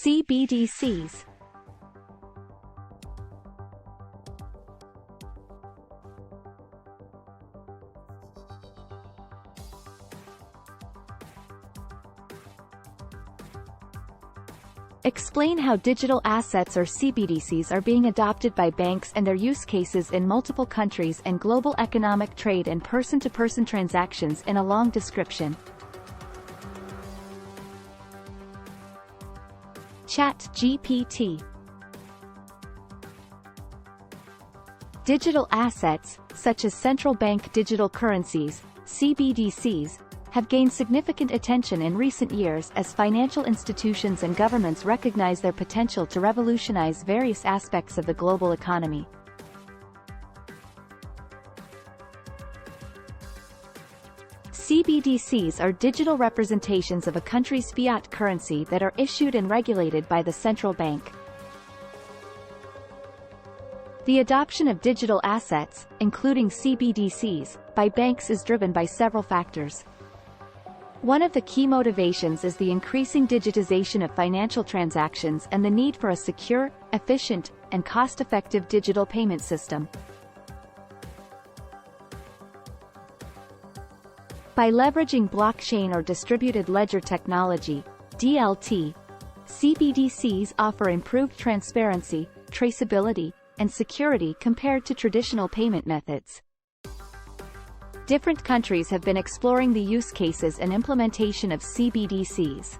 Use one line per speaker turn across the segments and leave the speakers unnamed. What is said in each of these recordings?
CBDCs. Explain how digital assets or CBDCs are being adopted by banks and their use cases in multiple countries and global economic trade and person-to-person transactions in a long description. ChatGPT. Digital assets, such as central bank digital currencies, CBDCs, have gained significant attention in recent years as financial institutions and governments recognize their potential to revolutionize various aspects of the global economy. CBDCs are digital representations of a country's fiat currency that are issued and regulated by the central bank. The adoption of digital assets, including CBDCs, by banks is driven by several factors. One of the key motivations is the increasing digitization of financial transactions and the need for a secure, efficient, and cost-effective digital payment system. By leveraging blockchain or distributed ledger technology, DLT, CBDCs offer improved transparency, traceability, and security compared to traditional payment methods. Different countries have been exploring the use cases and implementation of CBDCs.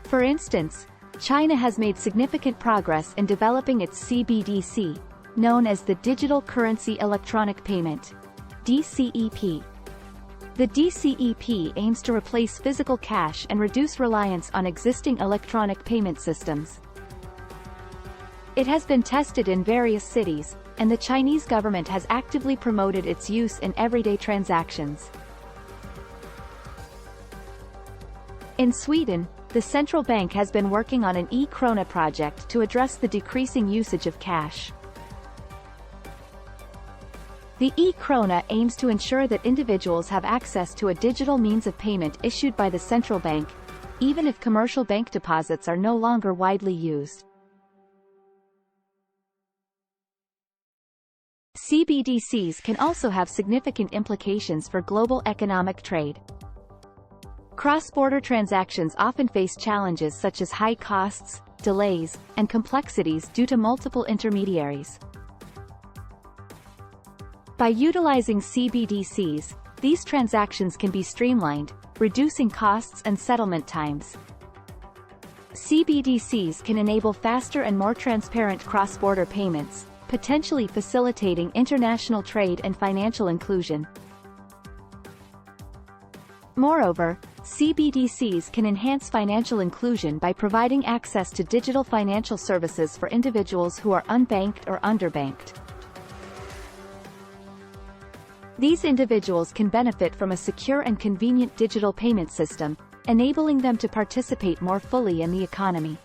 For instance, China has made significant progress in developing its CBDC, known as the Digital Currency Electronic Payment, DCEP. The DCEP aims to replace physical cash and reduce reliance on existing electronic payment systems. It has been tested in various cities, and the Chinese government has actively promoted its use in everyday transactions. In Sweden, the central bank has been working on an e-krona project to address the decreasing usage of cash. The e-krona aims to ensure that individuals have access to a digital means of payment issued by the central bank, even if commercial bank deposits are no longer widely used. CBDCs can also have significant implications for global economic trade. Cross-border transactions often face challenges such as high costs, delays, and complexities due to multiple intermediaries. By utilizing CBDCs, these transactions can be streamlined, reducing costs and settlement times. CBDCs can enable faster and more transparent cross-border payments, potentially facilitating international trade and financial inclusion. Moreover, CBDCs can enhance financial inclusion by providing access to digital financial services for individuals who are unbanked or underbanked. These individuals can benefit from a secure and convenient digital payment system, enabling them to participate more fully in the economy.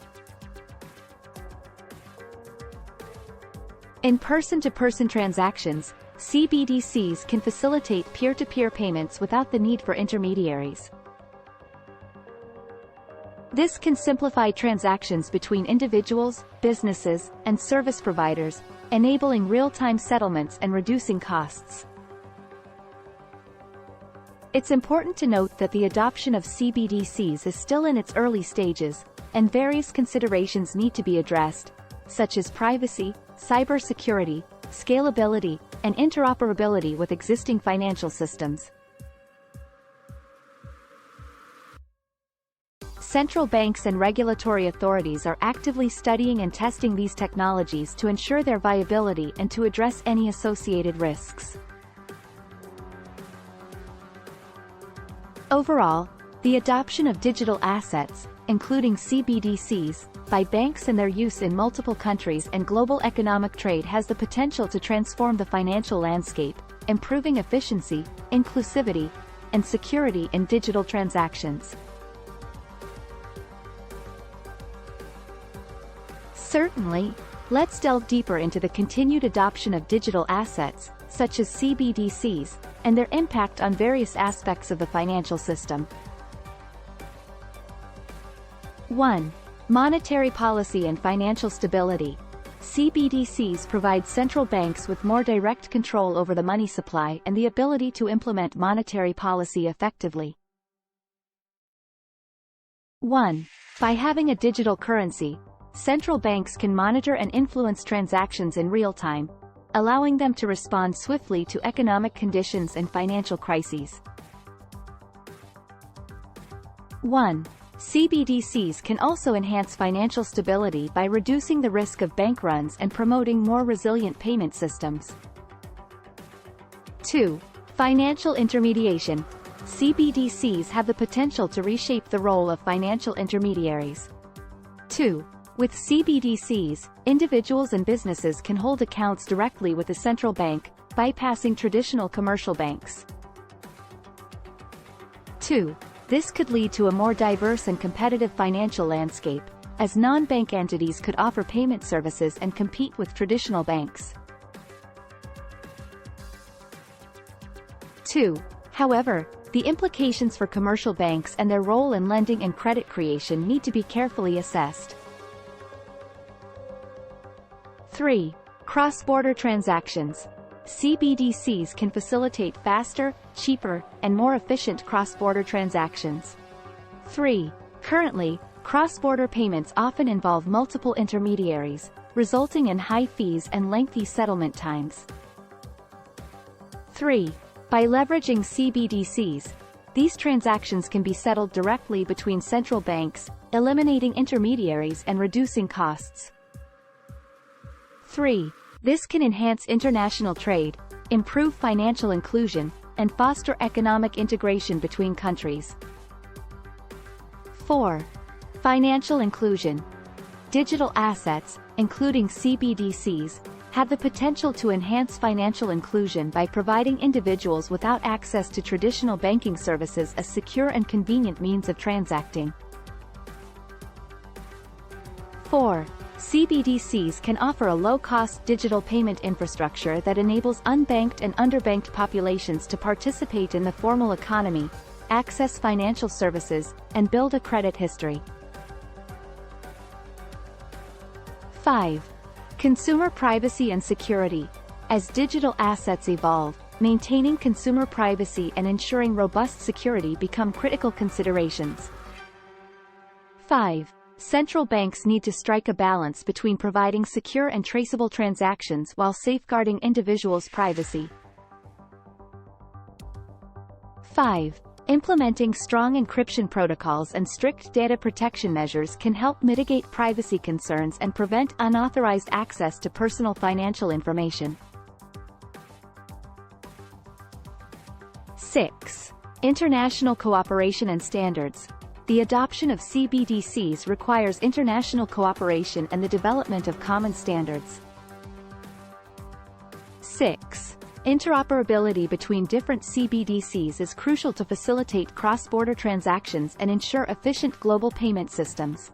In person-to-person transactions, CBDCs can facilitate peer-to-peer payments without the need for intermediaries. This can simplify transactions between individuals, businesses, and service providers, enabling real-time settlements and reducing costs. It's important to note that the adoption of CBDCs is still in its early stages, and various considerations need to be addressed, such as privacy, cybersecurity, scalability, and interoperability with existing financial systems. Central banks and regulatory authorities are actively studying and testing these technologies to ensure their viability and to address any associated risks. Overall, the adoption of digital assets, including CBDCs, by banks and their use in multiple countries and global economic trade has the potential to transform the financial landscape, improving efficiency, inclusivity, and security in digital transactions. Certainly, let's delve deeper into the continued adoption of digital assets, such as CBDCs, and their impact on various aspects of the financial system. 1. Monetary policy and financial stability. CBDCs provide central banks with more direct control over the money supply and the ability to implement monetary policy effectively. 1. By having a digital currency, central banks can monitor and influence transactions in real time, allowing them to respond swiftly to economic conditions and financial crises. 1. CBDCs can also enhance financial stability by reducing the risk of bank runs and promoting more resilient payment systems. 2. Financial intermediation. CBDCs have the potential to reshape the role of financial intermediaries. 2. With CBDCs, individuals and businesses can hold accounts directly with the central bank, bypassing traditional commercial banks. 2. This could lead to a more diverse and competitive financial landscape, as non-bank entities could offer payment services and compete with traditional banks. 2. However, the implications for commercial banks and their role in lending and credit creation need to be carefully assessed. 3. Cross-border transactions. CBDCs can facilitate faster, cheaper, and more efficient cross-border transactions. 3. Currently, cross-border payments often involve multiple intermediaries, resulting in high fees and lengthy settlement times. 3. By leveraging CBDCs, these transactions can be settled directly between central banks, eliminating intermediaries and reducing costs. 3. This can enhance international trade, improve financial inclusion, and foster economic integration between countries. 4. Financial inclusion. Digital assets, including CBDCs, have the potential to enhance financial inclusion by providing individuals without access to traditional banking services a secure and convenient means of transacting. 4. CBDCs can offer a low-cost digital payment infrastructure that enables unbanked and underbanked populations to participate in the formal economy, access financial services, and build a credit history. 5. Consumer privacy and security. As digital assets evolve, maintaining consumer privacy and ensuring robust security become critical considerations. 5. Central banks need to strike a balance between providing secure and traceable transactions while safeguarding individuals' privacy. 5. Implementing strong encryption protocols and strict data protection measures can help mitigate privacy concerns and prevent unauthorized access to personal financial information. 6. International cooperation and standards. The adoption of CBDCs requires international cooperation and the development of common standards. 6. Interoperability between different CBDCs is crucial to facilitate cross-border transactions and ensure efficient global payment systems.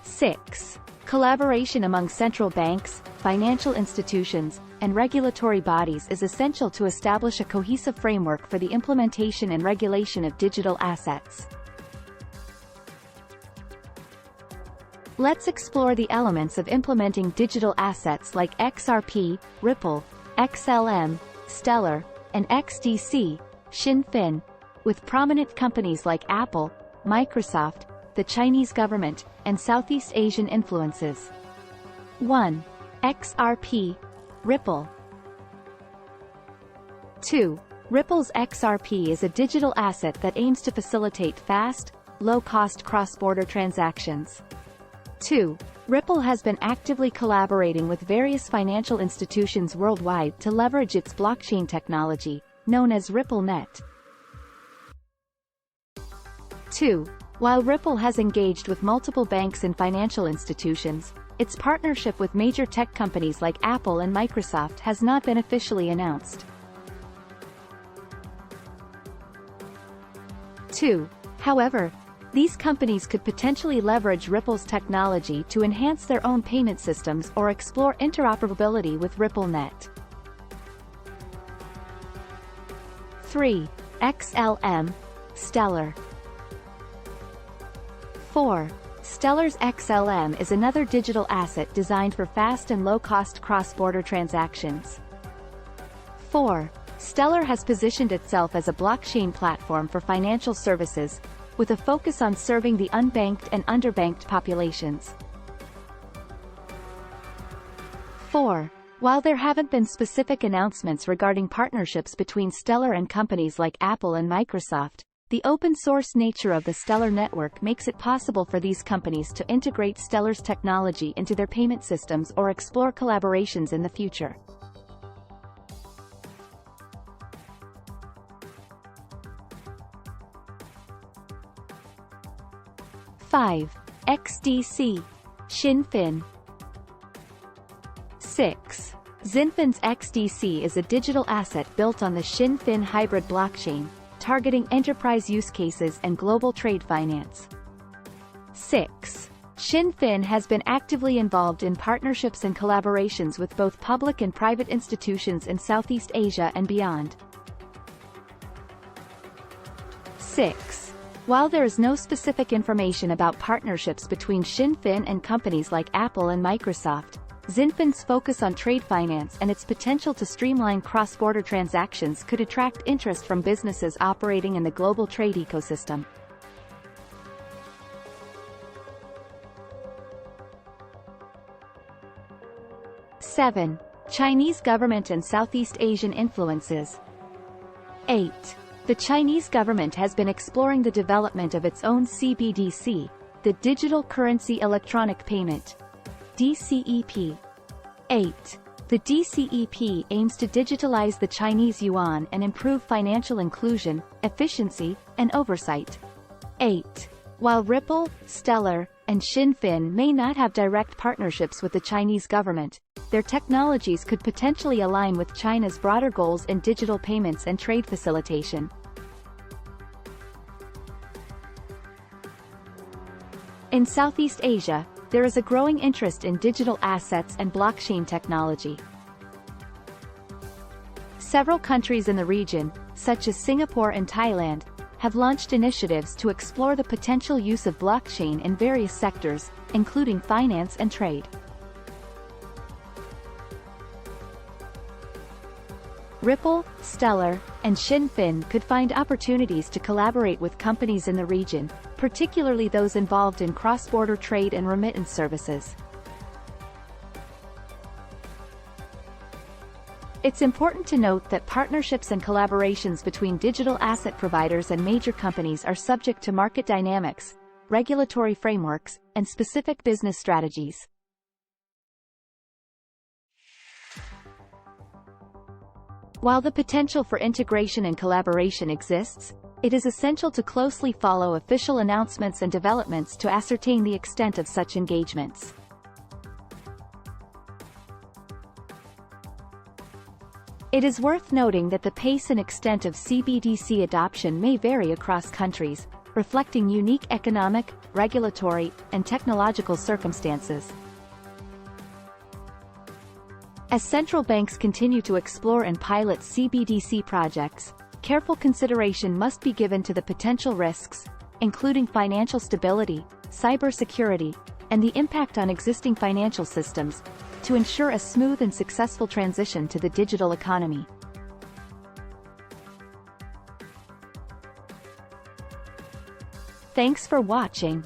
6. Collaboration among central banks, financial institutions, and regulatory bodies is essential to establish a cohesive framework for the implementation and regulation of digital assets. Let's explore the elements of implementing digital assets like XRP, Ripple, XLM, Stellar, and XDC, Shinfin, with prominent companies like Apple, Microsoft, the Chinese government, and Southeast Asian influences. 1. XRP, Ripple. 2. Ripple's XRP is a digital asset that aims to facilitate fast, low-cost cross-border transactions. 2. Ripple has been actively collaborating with various financial institutions worldwide to leverage its blockchain technology, known as RippleNet. 2. While Ripple has engaged with multiple banks and financial institutions, its partnership with major tech companies like Apple and Microsoft has not been officially announced. 2. However, these companies could potentially leverage Ripple's technology to enhance their own payment systems or explore interoperability with RippleNet. 3. XLM, Stellar. 4. Stellar's XLM is another digital asset designed for fast and low-cost cross-border transactions. 4. Stellar has positioned itself as a blockchain platform for financial services, with a focus on serving the unbanked and underbanked populations. 4. While there haven't been specific announcements regarding partnerships between Stellar and companies like Apple and Microsoft, the open-source nature of the Stellar network makes it possible for these companies to integrate Stellar's technology into their payment systems or explore collaborations in the future. XDC. XinFin. 6. XinFin's XDC is a digital asset built on the XinFin hybrid blockchain, targeting enterprise use cases and global trade finance. 6. XinFin has been actively involved in partnerships and collaborations with both public and private institutions in Southeast Asia and beyond. 6. While there is no specific information about partnerships between XinFin and companies like Apple and Microsoft, XinFin's focus on trade finance and its potential to streamline cross-border transactions could attract interest from businesses operating in the global trade ecosystem. '7. Chinese government and Southeast Asian influences. 8. The Chinese government has been exploring the development of its own CBDC, the Digital Currency Electronic Payment, DCEP. 8. The DCEP aims to digitalize the Chinese yuan and improve financial inclusion, efficiency, and oversight. 8. While Ripple, Stellar, and XinFin may not have direct partnerships with the Chinese government, their technologies could potentially align with China's broader goals in digital payments and trade facilitation. In Southeast Asia, there is a growing interest in digital assets and blockchain technology. Several countries in the region, such as Singapore and Thailand, have launched initiatives to explore the potential use of blockchain in various sectors, including finance and trade. Ripple, Stellar, and XinFin could find opportunities to collaborate with companies in the region, particularly those involved in cross-border trade and remittance services. It's important to note that partnerships and collaborations between digital asset providers and major companies are subject to market dynamics, regulatory frameworks, and specific business strategies. While the potential for integration and collaboration exists, it is essential to closely follow official announcements and developments to ascertain the extent of such engagements. It is worth noting that the pace and extent of CBDC adoption may vary across countries, reflecting unique economic, regulatory, and technological circumstances. As central banks continue to explore and pilot CBDC projects, careful consideration must be given to the potential risks, including financial stability, cybersecurity, and the impact on existing financial systems, to ensure a smooth and successful transition to the digital economy. Thanks for watching.